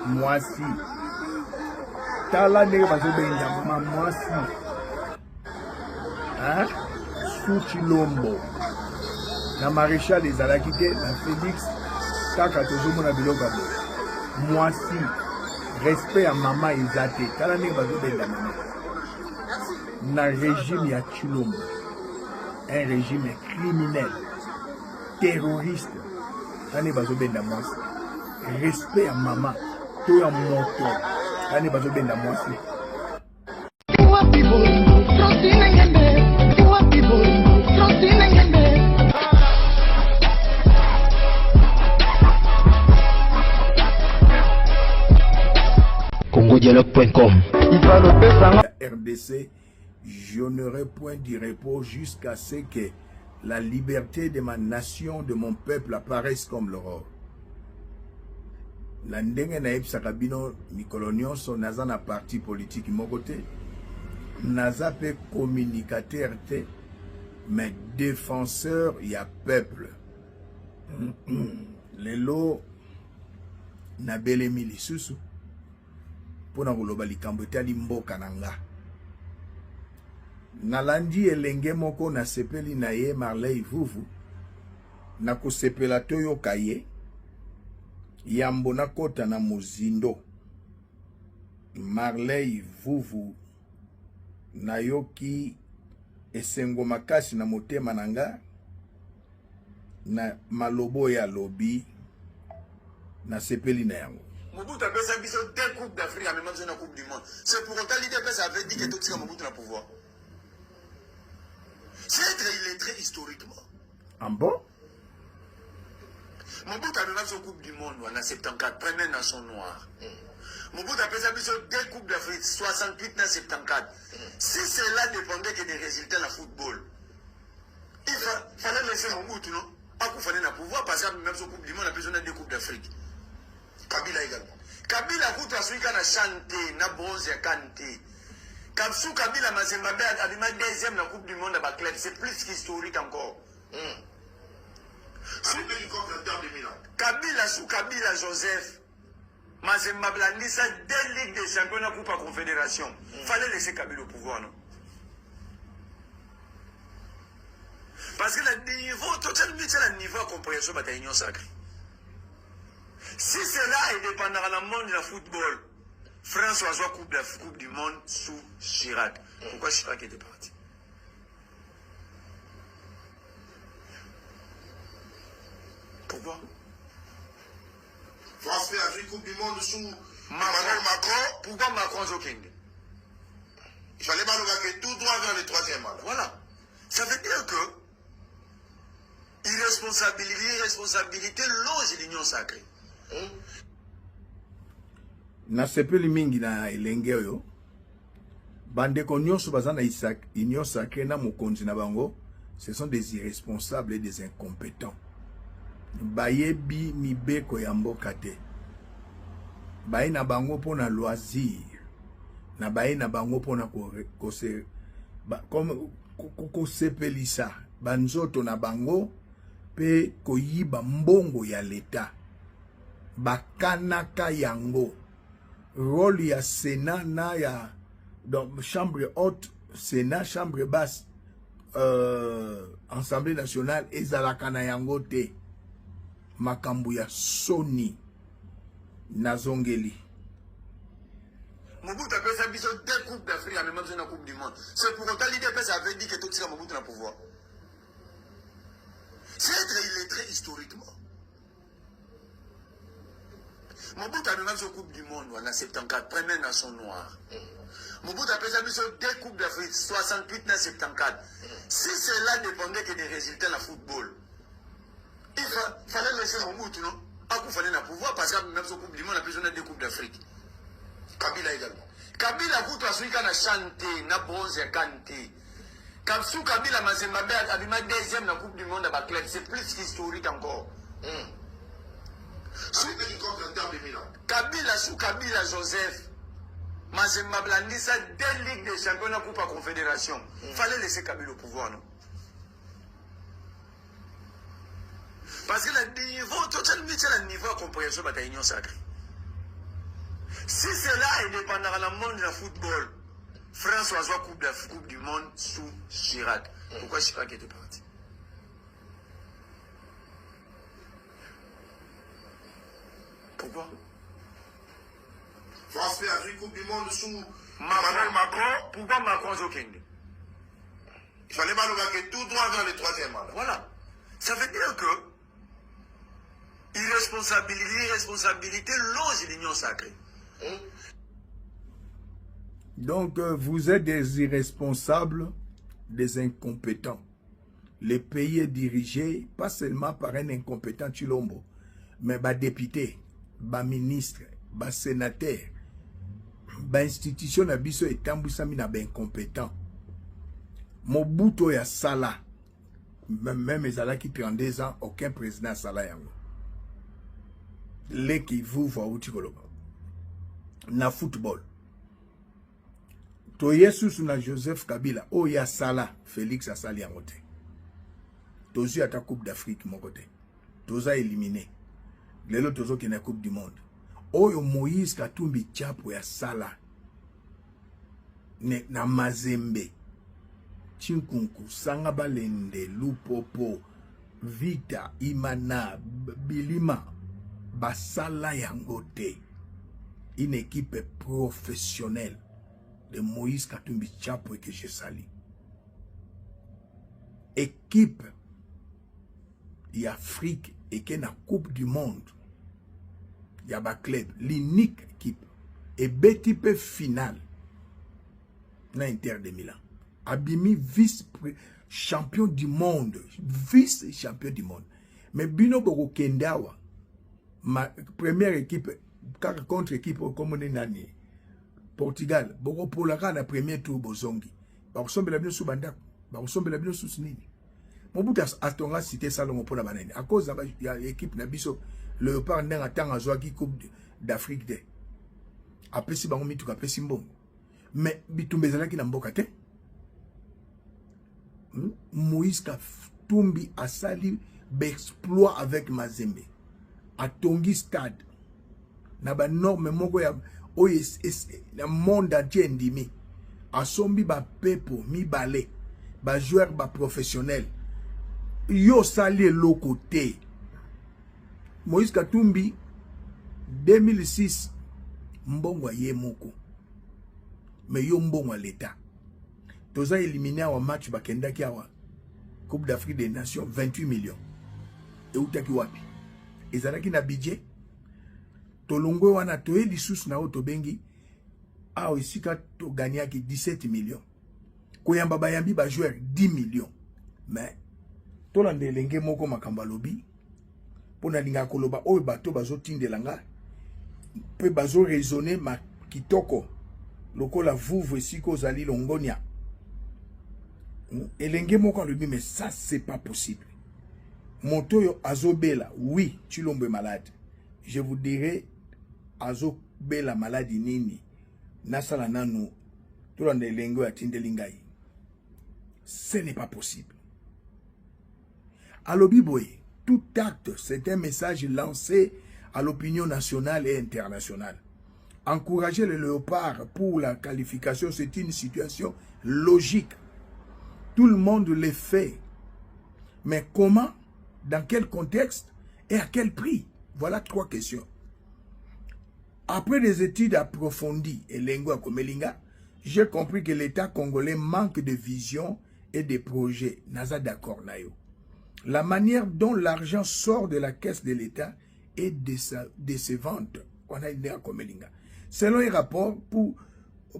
mwasi tala ndenge bazobenga mwasi sous Chilombo na maréchal ezalaki te na Félix kaka tozomona biloko ya boye mwasi respect ya mama eza te tala ndenge bazobenga mama na régime ya Chilombo, un régime criminel terroriste tala ndenge bazobenda mwasi respect ya mama to ya moto tala ndenge bazobenda mwasi. CongoDialogue.com. RDC, je n'aurai point de repos jusqu'à ce que la liberté de ma nation, de mon peuple apparaisse comme l'aurore. La ndenge na ebisaka bino mikolo nyonso naza na parti politique moko te, naza pe communicateur te, mais défenseur ya peuple. Lelo na belemi lisusu pona koloba likambo etali mboka na nga. Nalandi elenge moko na sepeli na ye Marley Vuvu na kosepela toyoka ye yambo na kota na mozindo. Marley Vuvu na yoki esengo makasi na motema na nga na malobo ya lobi na sepeli na yango. Mobutu a fait ça, deux coupes d'Afrique en même temps la Coupe du Monde. C'est pour autant l'IDPS avait dit que tout ce que Mobutu n'a pouvoir. Il est très historiquement. En bon? Mobutu a donné son Coupe du Monde en 74, première nation noire. Mobutu a fait ça, deux coupes d'Afrique, 68 dans 74. Si cela dépendait que des résultats dans le football, il fallait laisser Mobutu, non? Pas qu'il fallait le pouvoir, parce que même son Coupe du Monde a besoin de deux coupes d'Afrique. Kabila également. Kabila kutu asuika na chanté, na bronze ya kanté. Kapsu Kabila Mazembabe a ma deuxième la Coupe du Monde à Bacleb. C'est plus qu'historique encore. Kabila sous Kabila Joseph. Mazembabe a dit ça deux ligues de champions la Coupe à Confédération. Fallait laisser Kabila au pouvoir, non? Parce que le niveau, totalement, c'est le niveau de compréhension de la Union sacrée. Si cela est dépendant dans le monde du football, France va jouer Coupe du Monde sous Chirac. Pourquoi Chirac était parti? Pourquoi? France fait Afrique Coupe du Monde sous Macron. Pourquoi Macron est au King? Il fallait pas que tout droit vers le troisième mandat. Voilà. Ça veut dire que irresponsabilité loge l'union sacrée. Na sepeli mingi na elenge oyo bandeko nyonso baza na union sacrée na mokonzi na bango, ce sont des irresponsables et des incompétents. Bayebi mibeko ya mboka te, baye na bango pona loisir, na baye na bango pona kosepelisa banzoto na bango pe koyiba mbongo ya leta. Bakanaka yango rôle ya Sénat na ya donc chambre haute, Sénat, chambre basse, Assemblée nationale ezalaka na yango te. Makambu ya soni nazongeli. Mobutu a fait ça, deux coupes d'Afrique en même temps la Coupe du Monde. C'est pour autant l'IDPS avait dit que tout ce que Mobutu n'a pouvoir. Il est très historiquement. Mobutu a donné son Coupe du Monde en 74, première nation noire. Mobutu a fait ça, deux coupes d'Afrique, 68 dans 74. Si cela dépendait que des résultats dans le football, il fallait laisser Mobutu, non? Pas qu'il fallait le pouvoir, parce que même son Coupe du Monde a besoin de deux coupes d'Afrique. Kabila également. Kabila kutu asuika na chanté, na bronze ya kanté. Kapsu Kabila Mazembabe a ma deuxième la Coupe du Monde à Bacleb. C'est plus qu'historique encore. Kabila sous Kabila Joseph. Mazembabe a dit ça deux ligues de champions la Coupe à Confédération. Fallait laisser Kabila au pouvoir, non? Parce que le niveau, totalement, c'est le niveau de compréhension de la Union sacrée. Si cela est dépendant dans le monde du football, France a joué Coupe du Monde sous Chirac. Pourquoi Chirac était parti? Pourquoi? France fait Afrique Coupe du Monde sous Emmanuel Macron. Pourquoi Macron est au Kenya? Il fallait pas que tout droit vers le troisième mandat. Voilà. Ça veut dire que l'irresponsabilité longe l'union sacrée. Donc, vous êtes des irresponsables, des incompétents. Le pays est dirigé pas seulement par un incompétent Chilombo, mais par député, par ministre, par sénateur, par institution nabiso et tambusami na ben incompétent. Mobutu ya sala, même ezala qui 32 ans, aucun président sala yango. Les qui vous voient où tu na football. To Yesus na Joseph Kabila, oh ya sala, Félix a sali en côté. Tozu ata Coupe d'Afrique mon côté. Toza éliminé. Lelo tozo qui na Coupe du Monde. Oh yo Moïse Katumbi Chapo ya sala. Ne na Mazembe. Chinkunku, Sanga Balende, Lupopo, Vita, Imana, Bilima, Basala Yangote. Une équipe professionnelle de Moïse Katumbi Chapo et que je salue. Équipe d'Afrique et qui est la Coupe du Monde. Il y a un club, l'unique équipe. Et B-type finale. Dans l'Inter de Milan. Abimi vice-champion du monde. Vice-champion du monde. Mais Bino Boko Kendawa, ma première équipe, contre équipe comme on est nani. Portugal, Boko Polaka na premier tour Bozongi. Bakusombe la bino sous Bandak. Bakusombe la bino sous Nini. Mon bout à ton cité Salomon pour la banane. À cause de l'équipe Nabiso, le Léopard n'a attend à Zoaki Coupe d'Afrique de. Après si Bango Mitou après Simbon. Mais Bitumbezala qui n'a pas qu'à Moïse Katumbi a sali d'exploit avec Mazembe. A Tongi Stade. Na ba norme moko ya na monde entier ndimi. A sombi ba pepo mi balé. Ba joueur ba professionnel. Yo sali l'autre côté. Moïse Katumbi 2006 mbongwa ye moko. Mais yo mbongwa l'état. Toza éliminé au match bakenda ki awa Coupe d'Afrique des Nations 28 millions. Et utaki wapi. Ezalaki na budget. Tolongwe wana toye lisusu na otobengi a isika to gagnaki 17 millions. Koyamba bayambi ba joueur 10 millions. Mais tolande lenge moko makamba lobi pona linga koloba oyo bato bazo tindelanga pe bazo raisonner ma kitoko lokola vouve siko zali longonia. Elenge moko lobi mais ça c'est pas possible. Montoyo azobela, oui, Chilombo est malade. Je vous dirai azobela malade nini. Nasala nanu tolande lengo ya tindelingai. Ce n'est pas possible. Alobi boye, tout acte, c'est un message lancé à l'opinion nationale et internationale. Encourager le Léopard pour la qualification, c'est une situation logique. Tout le monde le fait. Mais comment, dans quel contexte et à quel prix? Voilà 3 questions. Après des études approfondies et lingua komelinga, j'ai compris que l'État congolais manque de vision et de projets. Naza d'accord nayo. La manière dont l'argent sort de la caisse de l'État est décevante. Selon un rapport,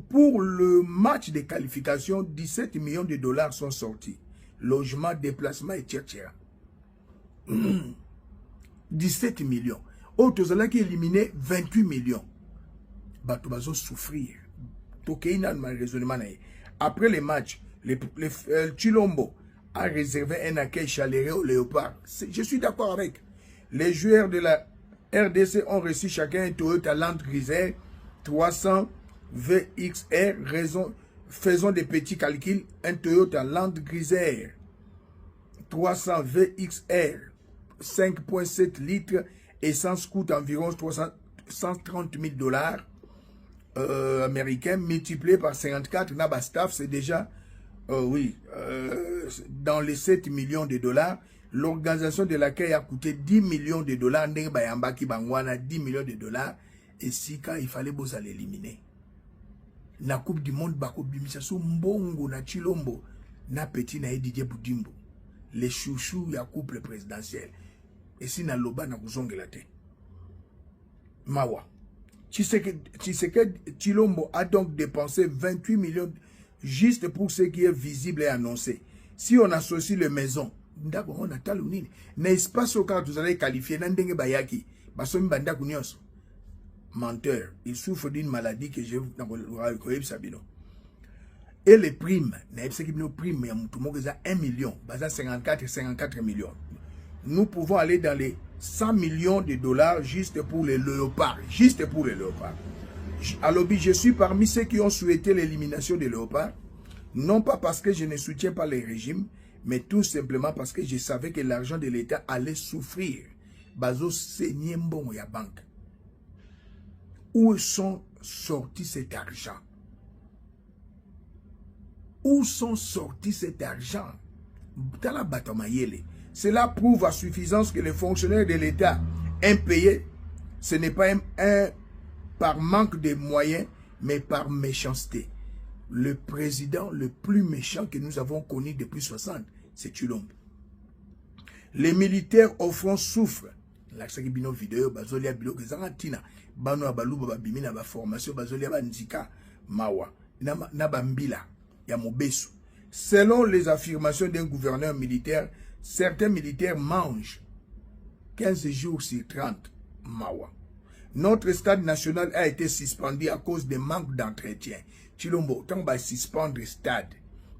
pour le match de qualification, 17 millions de dollars sont sortis. Logement, déplacement et etc. 17 millions. Autres qui éliminé 28 millions. Bato bazo souffrir. Après les matchs, Chilombo a réservé un accueil chaleureux au Léopard. Je suis d'accord avec. Les joueurs de la RDC ont reçu chacun un Toyota Land Cruiser 300 VXR. Faisons des petits calculs. Un Toyota Land Cruiser 300 VXR 5,7 litres. Essence coûte environ 130 000 $. américain multiplié par 54, Naba staff, c'est déjà, dans les 7 millions de dollars. L'organisation de laquelle a coûté 10 millions de dollars, 10 millions de dollars, et si quand il fallait l'éliminer. Na Coupe du Monde, Bako Bimisaso, Mbongo, na Chilombo, na Petit, na Didier Boudimbo. Les chouchous, ya couple présidentiel. Et si na Loba, na Kouzongelate. Mawa. Tshisekedi Chilombo a donc dépensé 28 millions juste pour ce qui est visible et annoncé. Si on associe les maisons, n'est-ce pas ce que vous allez qualifier Nandenge Bayaki, Basomi Bandaku Nyonso. Menteur, il souffre d'une maladie que je vous Sabino. Et les primes, primes, il y a 1 million, 54 millions. Nous pouvons aller dans les 100 millions de dollars juste pour les léopards. Juste pour les léopards. Alors, je suis parmi ceux qui ont souhaité l'élimination des léopards. Non pas parce que je ne soutiens pas les régimes, mais tout simplement parce que je savais que l'argent de l'État allait souffrir. Bazo saigner bon ya banque. Où sont sortis cet argent? Où sont sortis cet argent? Cela prouve à suffisance que les fonctionnaires de l'État impayés, ce n'est pas par manque de moyens, mais par méchanceté. Le président le plus méchant que nous avons connu depuis 60, c'est Chilombo. Les militaires au front souffrent. La vidéo, bazolia bilo kezangatina, bano abalu babimina ba formation, bazolia bandika mawa, nabambila ya mobesu. Selon les affirmations d'un gouverneur militaire, certains militaires mangent 15 jours sur 30 mawa. Notre stade national a été suspendu à cause des manques d'entretien. Chilombo, tant que suspendre stade,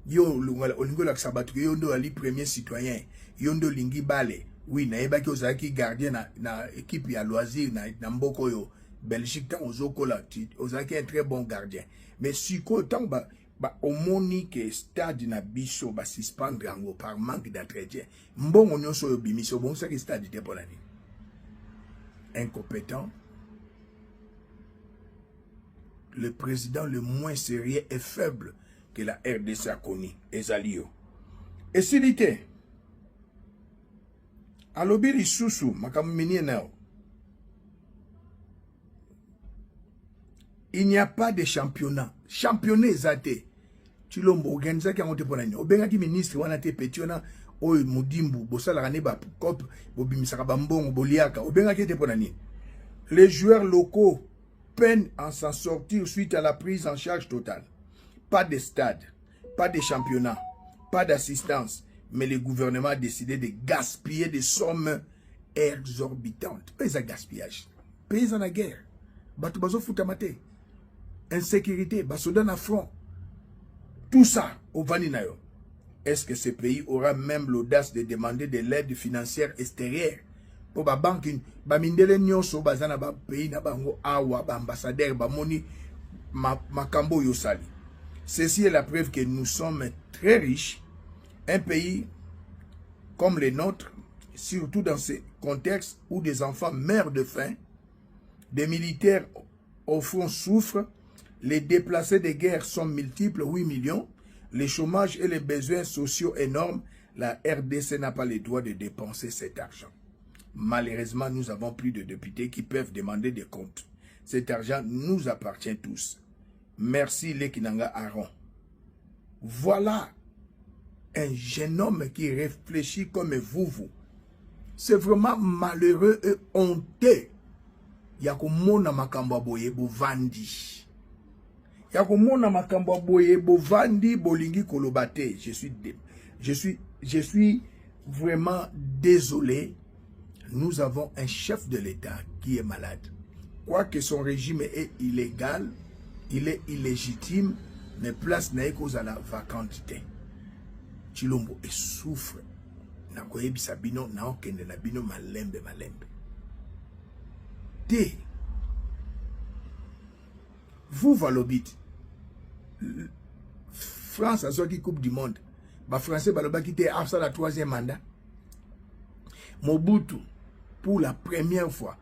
yo olingo la sabatu yo ndo ali premier citoyen, yo ndo lingi bale. Oui, na eba ki ozaki gardien na équipe ya loisir na mboko yo Belgique tant ozokola ozaki un très bon gardien. Mais si ko tant ba omoni que stade na biso ba suspendre yango par manque d'entretien. Mbongo nyonso yo bimiso bon ça que stade te polani. Incompétent. Le président le moins sérieux et faible que la RDC a connu, Ezalio. Et s'il était, à l'obéri sous il n'y a pas de championnat. Championnat Zate. Chilombo, organisa qui a monté pour l'année. Obenga qui ministre, on a été pétiona, o Moudimbu, Bossala Raneba, Kop, Bobimisaka Bambong, Boliaka, Obenga qui était pour l'année. Les joueurs locaux peinent à s'en sortir suite à la prise en charge totale. Pas de stade, pas de championnat, pas d'assistance, mais le gouvernement a décidé de gaspiller des sommes exorbitantes. Pays à gaspillage, pays en la guerre, Batubazo Futamate, insécurité, Basodan à front, tout ça au Vaninayo. Est-ce que ce pays aura même l'audace de demander de l'aide financière extérieure? Pour ba banque ba mindele nyonso bazana ba pays na bango awa ba ambassadeur ba moni makambo yosali. Ceci est la preuve que nous sommes très riches, un pays comme le nôtre, surtout dans ce contexte où des enfants meurent de faim, des militaires au front souffrent, les déplacés de guerre sont multiples, 8 millions, les chômages et les besoins sociaux énormes. La RDC n'a pas le droit de dépenser cet argent. Malheureusement, nous avons plus de députés qui peuvent demander des comptes. Cet argent nous appartient tous. Merci Lekinanga Aaron. Voilà un jeune homme qui réfléchit comme vous. C'est vraiment malheureux et honteux. Yakomona makambo boye bovandi. Yakomona makambo boye bovandi bolingi kolobate. Je suis vraiment désolé. Nous avons un chef de l'État qui est malade. Quoique son régime est illégal, il est illégitime, mais place n'est qu'aux à la vacantité. Chilombo et souffre. Nakoyebi sabino na okende na bino malembe. T. Vous valobit. France a sorti Coupe du Monde. Ba Français baloba qui était à la 3e mandat. Mobutu, pour la première fois,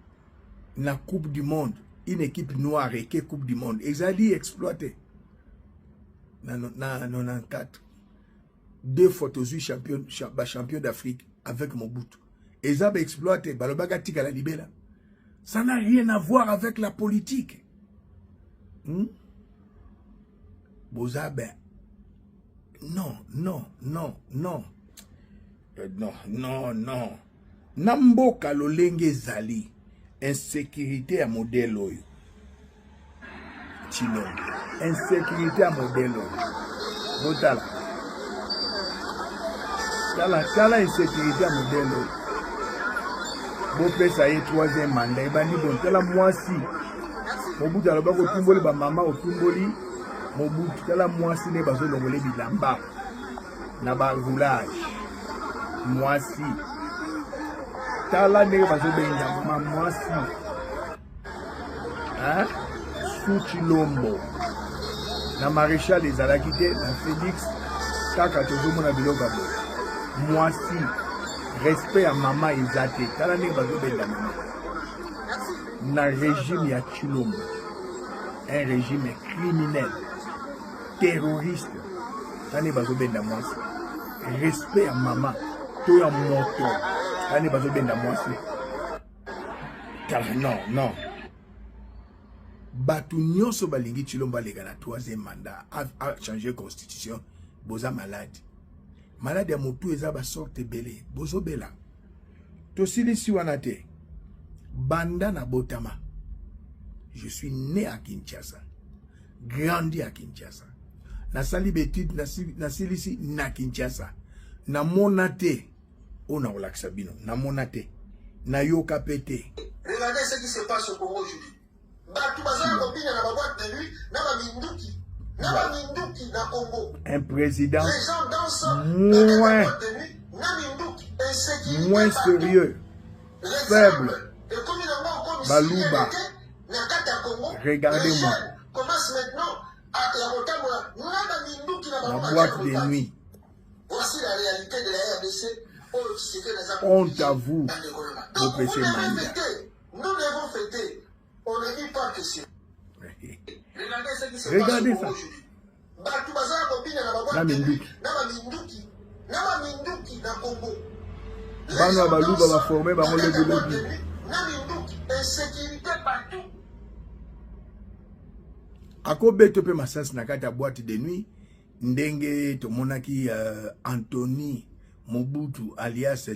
la Coupe du Monde, une équipe noire et qui Coupe du Monde. Ils allaient exploiter. Dans 94. 2 photos champion d'Afrique avec Mobutu. Ils avaient exploité. Balobagatika la libéla. Ça n'a rien à voir avec la politique. Bozabe. Non. Namboka lolenge zali. Insécurité à modèle oyo. Chino. Insécurité à modèle oyo. Botala. Tala insécurité à modèle oyo. Bopé ça y est 3e mandat. Ibani bon. Tala mwasi. Mobutu alobako tumboli ba mama otumboli. Mobutu tala mwasi ne bazo longole bilamba. Na ba roulage. Mwasi. Tala ne bazo benga ma mwasi. Hein? Sous Chilombo. Na maréchal des Alakite, na Félix. Kaka tozomo na biloka bo. Mwasi. Respect à maman Izate. Tala ne bazo benga maman. Na régime ya Chilombo. Un régime criminel. Terroriste. Tala ne bazo benga mwasi. Respect à maman. Toya moto. Tani bazo benda mwasi. Non. Batu nyonso balingi Chilombo lega na 3e mandat a changer constitution. Boza malade. Malade ya motu eza ba sorte belé. Bozo bela. Tosili si wana te. Banda na botama. Je suis né à Kinshasa. Grandi à Kinshasa. Na sali betide na silisi na Kinshasa. Na monate. On a relaxé bino. Na monate. Na yoka pété. Regardez ce qui se passe au Congo aujourd'hui. Un président moins sérieux, faible. Balouba. Regardez-moi. La boîte de nuit. Voici la réalité de la RDC. Honte à vous, vos PC mandat. Nous devons fêter. On ne dit pas que c'est. Regardez ce qui se Regardez passe aujourd'hui. Bano Balouba va former Bango Lebi. Insécurité partout. Akobe tope masas na kata boîte de nuit. Ndenge tomonaki Anthony Mobutu alias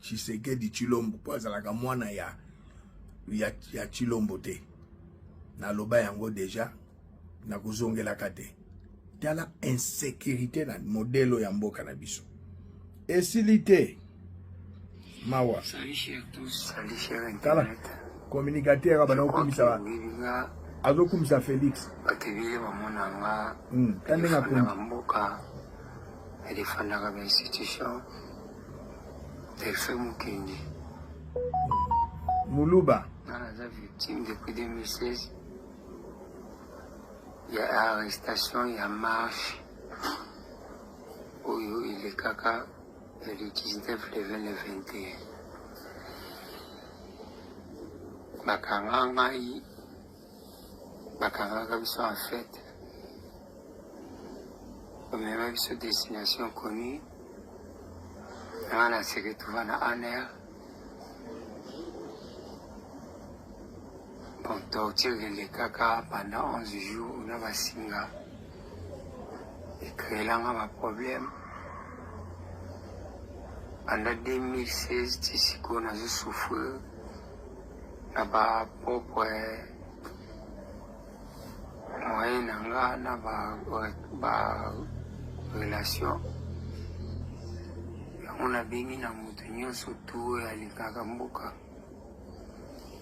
Tshisekedi Chilombo po azalaka mwana ya Chilombo te. Na loba yango déjà na kozongela kate. Tala insécurité na modèle ya mboka na biso. Esilité mawa. Salut chers tous, salut chers Tala internet. communicateur bana okumisa ba. Azokumisa Félix. Batebile bamona nga. Tandenga na mboka. Elefana ba institution. Delfe Mukenge. Muluba. Nana victime depuis 2016. Il y a arrestation, il y a marche. Oyo il est kaka le 19, le 20, le 21. Bakanga ngai. Bakanga biso en fait. Même biso destination connue. On a se retrouvé en ANR. Bon, torture les caca pendant 11 jours, on a va singa. Et créer là, on a un problème. Pendant 2016, c'est qu'on a souffert. On a propre moyen, on a relation. On a béni na mutunyo surtout à l'Ikagamboka.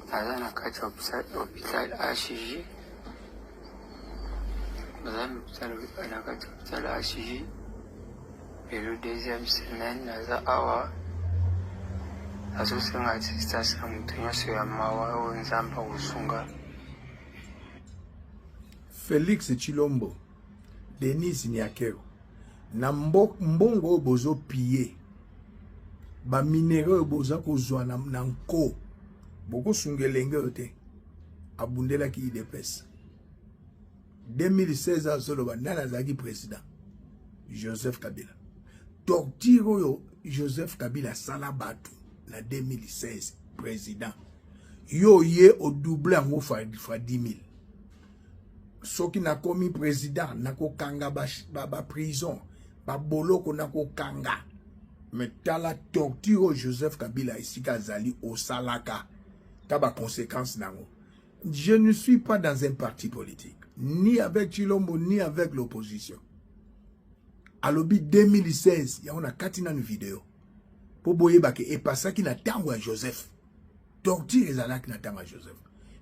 Dans la carte hôpital HG. Dans la carte hôpital HG. Et le deuxième semaine, naza awa. Azo senga assistance na mutunyo so ya mawa onzamba usunga. Félix Chilombo. Denis Nyakero. Na mbongo bozo piller. Ba minéraux boza kozwa na nko. Boko sungelenge ote. abundela ki IDPS 2016 azoloba nana azalaki président Joseph Kabila torture yo Joseph Kabila sala batu na 2016 président yo ye au double yango fa 10 000 soki na komi président nako kanga ba prison ba boloko nako kanga mais tala torture Joseph Kabila isika zali au salaka taba conséquence nango. Je ne suis pas dans un parti politique ni avec Chilombo ni avec l'opposition. À l'obi 2016 ya on a katina une vidéo pour boyeba ke e pasaki na tango ya Joseph torture ezalaki na tango ya Joseph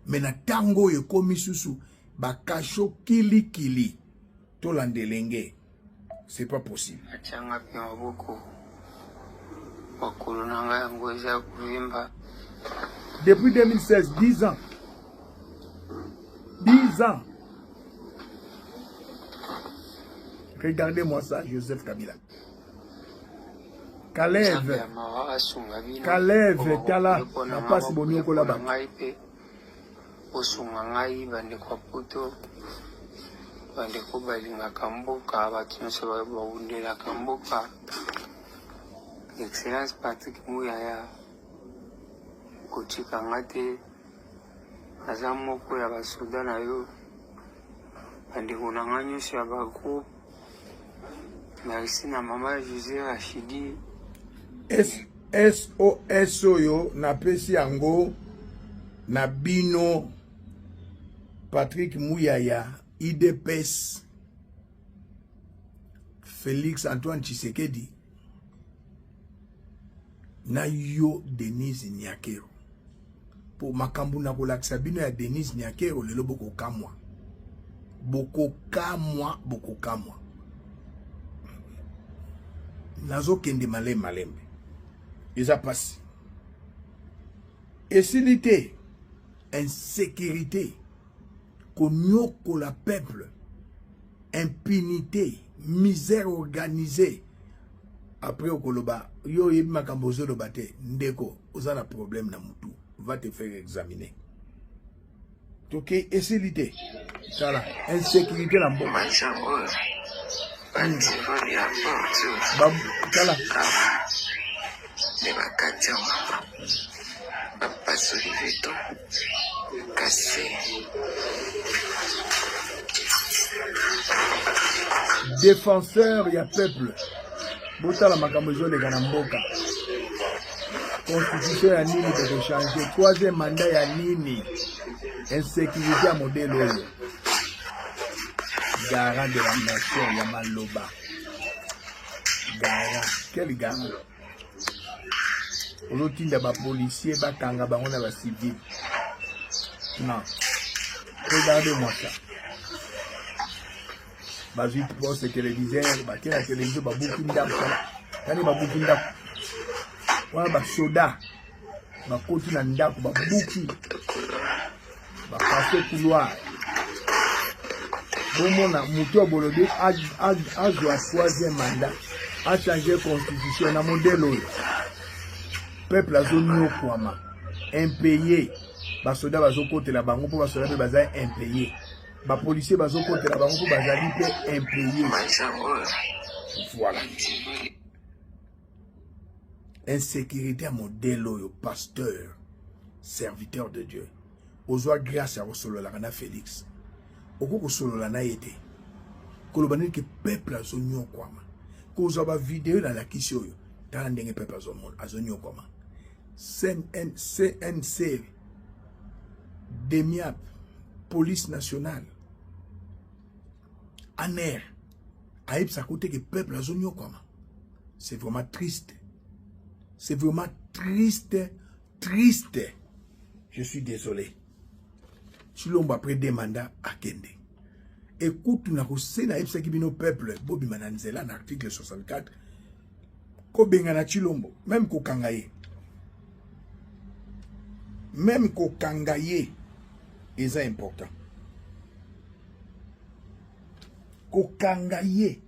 mais na tango yo komi susu bakasho kili to landelenge c'est pas possible. Achanga pia beaucoup wakulu nanga yango eza kuvimba depuis 2016 10 ans 10 ans. Regardez-moi ça, Joseph Kabila. Kalev, Tala, na passe bonio là-bas. Osungangai bande kwa puto bande ko balinga kamboka batunso baundela kamboka. Excellence Patrick Muyaya kuchika ngate azamoko ya basuda na yo bande kunanganyo sha bako. Merci na mama José Rachidi. SOS yo na pesi yango na bino Patrick Muyaya IDPS Félix Antoine Tshisekedi na yo Denise Nyakero pour makambu na kolakisa bino ya Denise Nyakero lelo boko kamwa nazo kende malembe eza pasi esilité insécurité konyoko la peuple impunité misère organisée après okoloba yo yebi makambo zoloba te ndeko oza na problème na mutu va te faire examiner toke esilité tala insécurité na mboka Kala. Défenseur ya peuple. Botala makambozo le ganamboka. Constitution ya nini de changer. Troisième mandat ya nini. Insécurité à modèle oyo. Garant de la nation Yamaloba. Garant. Quel garant? On a ba policier, ba kanga, ba on a ba civil. Non. Regardez-moi ça. Ba vite pour ce téléviseur, ba la télévision, ba boukinda. Tani ba boukinda. Wana ba soda. Ba koti na ndako, ba bouki. Ba passe couloir. Bomona muto bolobi a joué troisième mandat a changé constitution na modèle peuple azoni okwama impayé basoda bazokotela bango po basoda pe baza impayé ba policier bazokotela bango po bazali pe impayé. Voilà. Insécurité à modèle oyo pasteur serviteur de Dieu ozwa grâce à Osolo la Félix. Oko solola na yete kolobani ke peuple azonyo kwama ko zaba vidéo na la kisio yo tala ndenge peuple azonyo kwama CNC DEMIAP police nationale ANER aïb sa côté que peuple azonyo kwama. C'est vraiment triste, c'est vraiment triste. Je suis désolé. Chilombo après des mandats à Kende. Écoute, nous avons na peuple, Bobi Mananzela, l'article 64, ko bengana Chilombo, même ko kangaye. Même ko kangaye, c'est important. Ko kangaye,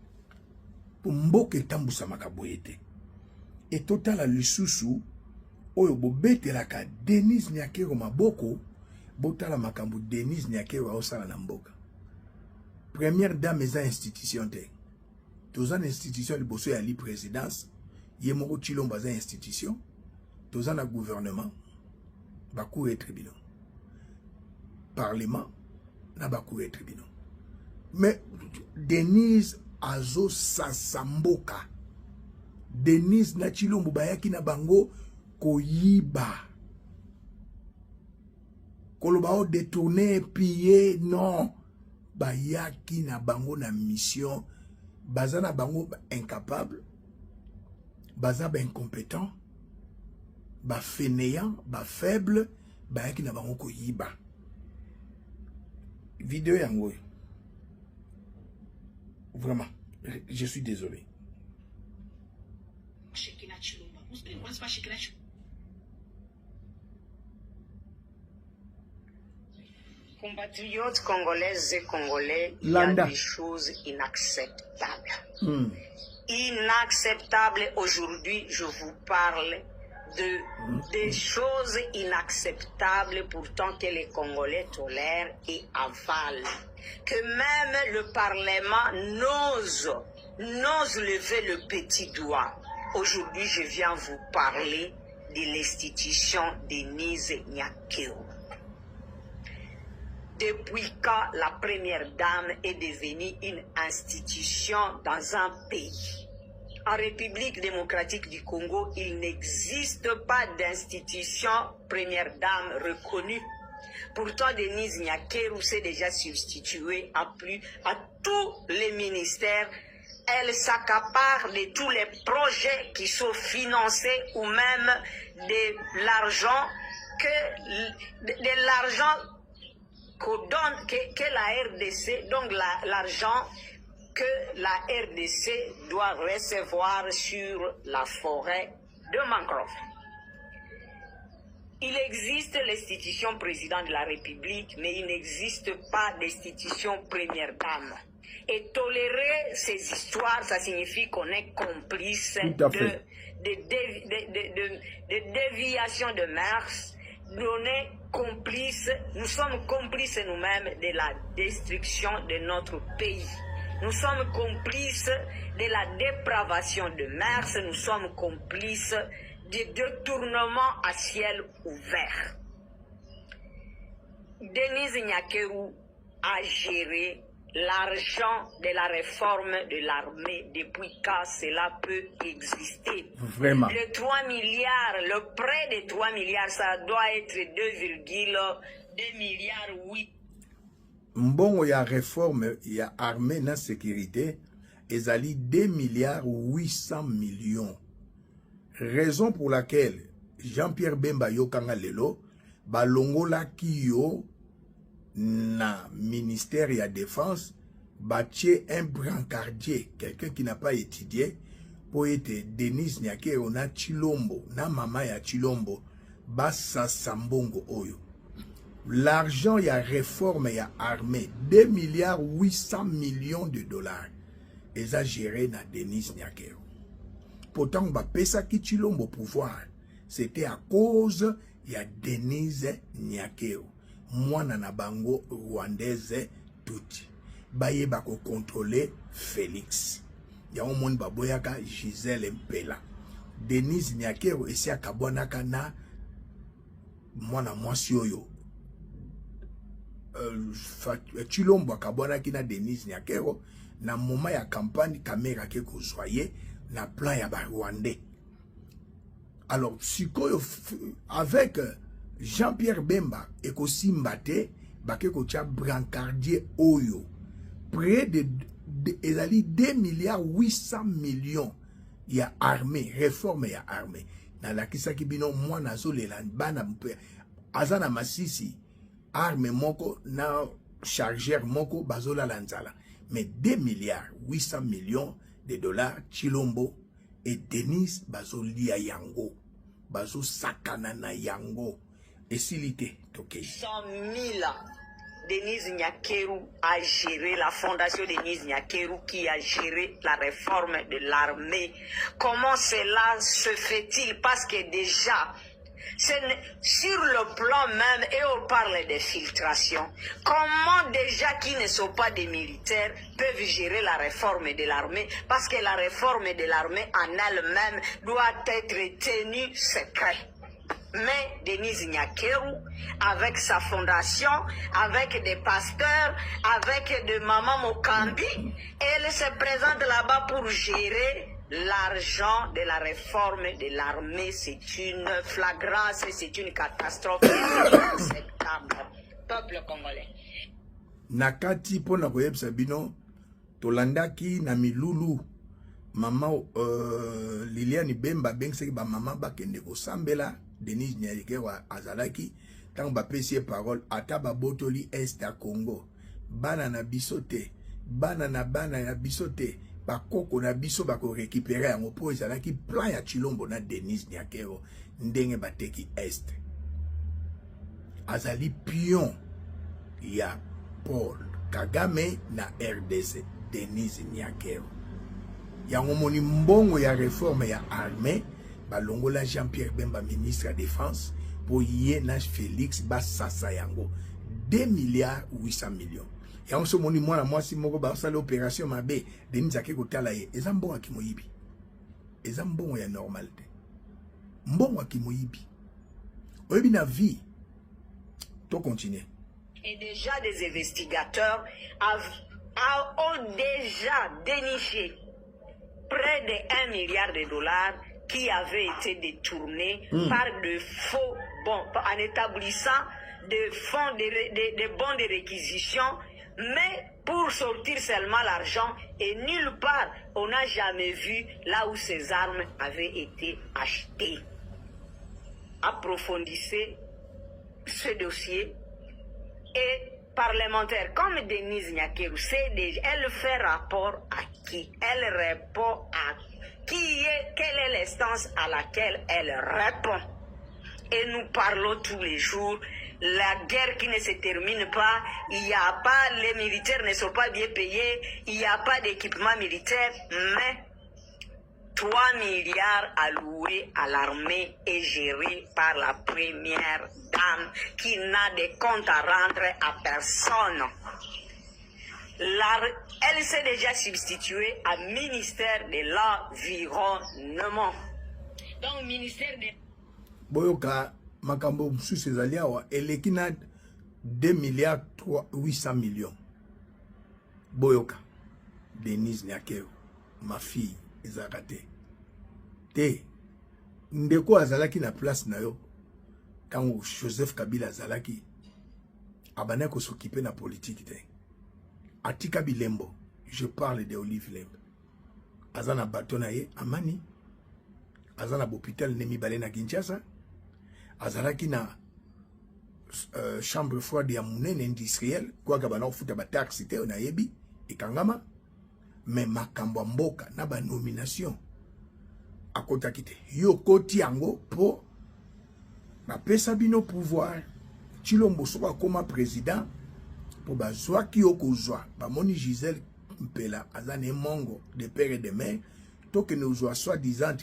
pour mboke tambusa makaboyete. Et total à l'isusu, oyo bobete la ka Denise Nyakero maboko, botala makambo Denise Nyakero aosala na mboka. Première dame eza institution te. Tozana institution liboso ya li présidence, ye moko Tshilombo za institution, tozana gouvernement, ba cour et tribunal. Parlement na ba cour et tribunal. Mais Denise azo sasamboka. Denise na Tshilombo bayaki na bango koyiba. Koloba o détourner, piller, non. Bayaki na bango na mission. Baza na bango incapable. Baza ba incompétent. Ba fainéant, ba faible. Bayaki na bango koyiba. Vidéo yango. Vraiment, je suis désolé. Compatriotes congolaises et congolais, il y Landa. a des choses inacceptables. Inacceptables aujourd'hui, je vous parle des choses inacceptables pourtant que les Congolais tolèrent et avalent. Que même le Parlement n'ose lever le petit doigt. Aujourd'hui, je viens vous parler de l'institution Denise Nyakero. Depuis quand la première dame est devenue une institution dans un pays? En République démocratique du Congo, il n'existe pas d'institution première dame reconnue. Pourtant, Denise Nyakero s'est déjà substituée à tous les ministères. Elle s'accapare de tous les projets qui sont financés ou même de l'argent que la RDC, donc l'argent que la RDC doit recevoir sur la forêt de mangrove. Il existe l'institution président de la République, mais il n'existe pas d'institution première dame. Et tolérer ces histoires, ça signifie qu'on est complice de déviation de mœurs. Nous sommes complices nous-mêmes de la destruction de notre pays. Nous sommes complices de la dépravation de mœurs. Nous sommes complices du détournement à ciel ouvert. Denise Nyakero a géré l'argent de la réforme de l'armée depuis quand cela peut exister. Vraiment. Le 3 milliards, le prêt de 3 milliards, ça doit être 2,2 milliards 8. Mbongo ya réforme ya armée na sécurité ezali 2 milliards 800 millions. Raison pour laquelle Jean-Pierre Bemba yokanga lelo balongola kiyo na ministère ya défense bâtir un brancardier, quelqu'un qui n'a pas étudié, pour être Denise Nyakero na Tshilombo, na mama ya Tshilombo, basa sambongo oyo. L'argent ya réforme ya armée, 2 milliards 800 millions de dollars, exagéré na Denise Nyakero. Pourtant, ba pesa ki Tshilombo pouvoir, c'était à cause ya Denise Nyakero. Mwana na bango rwandaise tuti. Baye bako contrôler Félix. Ya omoni baboyaka Gisèle Mpela. Denise Nyakero esi akabwanaka na mwana mwasi oyo. Tshilombo akabwanaki na Denise Nyakero na moment ya campagne kamera ke kozwaye na plan ya ba Rwandais. Alors, sikoyo avec Jean-Pierre Bemba et Kosimbate, Bakeko Tcha brancardier Oyo, près de 2 milliards 800 millions, il y a armée, réforme il y a armée. Dans la Kisaki Bino, moi, nazo le bana mpe, Azana Masisi, arme moko, na chargeur moko, bazola lanzala. Mais 2 milliards 800 millions de dollars, Tshilombo et Denise Bazolia Yango, Bazo Sakanana Yango. Et s'il était, ok. 100 000. Denise Nyakero a géré la fondation Denise Nyakero qui a géré la réforme de l'armée. Comment cela se fait-il? Parce que déjà, Sur le plan même, et on parle de filtration, comment déjà qui ne sont pas des militaires peuvent gérer la réforme de l'armée, parce que la réforme de l'armée en elle-même doit être tenue secrète. Mais Denise Nyakeru, avec sa fondation, avec des pasteurs, avec de Maman Mokambi, elle se présente là-bas pour gérer l'argent de la réforme de l'armée. C'est une flagrance, c'est une catastrophe inacceptable. Peuple congolais. Nakati pona koyebisa bino tolandaki na milulu mama Liliane Bemba bengseki ba mama bakende kosambela Denise Nyakeru azalaki tant ba pesi parole ata ba botoli est à Congo bana na bisote bana ya bisote bakoko na biso bako récupérer yango po ezalaki plan ya Chilombo na Denise Nyakeru ndenge bateki est azali pion ya Paul Kagame na RDC Denise Nyakeru yango moni mbongo ya réforme ya armée balongola Jean-Pierre Bemba ministre de défense pour yé na Félix basasa yango 2 milliards 800 millions yango so moni mwana mwasi moko ba sala opération mabe Denise Nyakeru kotala ye eza mbongo ki moyibi eza mbongo ya normalité mbongo ki moyibi oyebi na vie to continuer. Et déjà des investigateurs ont déjà déniché près de 1 milliard de dollars qui avaient été détournés par de faux bons, en établissant des fonds, des bons de réquisition, mais pour sortir seulement l'argent, et nulle part on n'a jamais vu là où ces armes avaient été achetées. Approfondissez ce dossier. Et parlementaire comme Denise Nyakeru, elle fait rapport à qui? Elle répond à qui est, quelle est l'instance à laquelle elle répond? Et nous parlons tous les jours, la guerre qui ne se termine pas, il n'y a pas, les militaires ne sont pas bien payés, il n'y a pas d'équipement militaire, mais 3 milliards alloués à l'armée et gérés par la première dame qui n'a de comptes à rendre à personne. Elle s'est déjà substituée à ministère de l'Environnement. Donc, ministère de... Boyoka, makambo msusu ezali awa, eleki na 2 milliards 800 millions. Boyoka, Denise Nyakeru, ma fille. Ezakate te ndeko azalaki na place na yo tango Joseph Kabila azalaki abana ko s'occuper na politique te atika bilembo je parle de Olive Lembe azana bateau na ye amani azana hôpital nemi balé na Kinshasa azalaki na chambre froide ya munene industriel kwa kabana ofuta ba taxi te na yebi ekangama. Mais makambo mboka na ba nomination akota kite yo koti yango po ba pesa bino pouvoir Chilombo soka koma président po ba zwa ki okozwa ba moni Gisèle Mpela azane mongo de père et de mère to que nous soit disant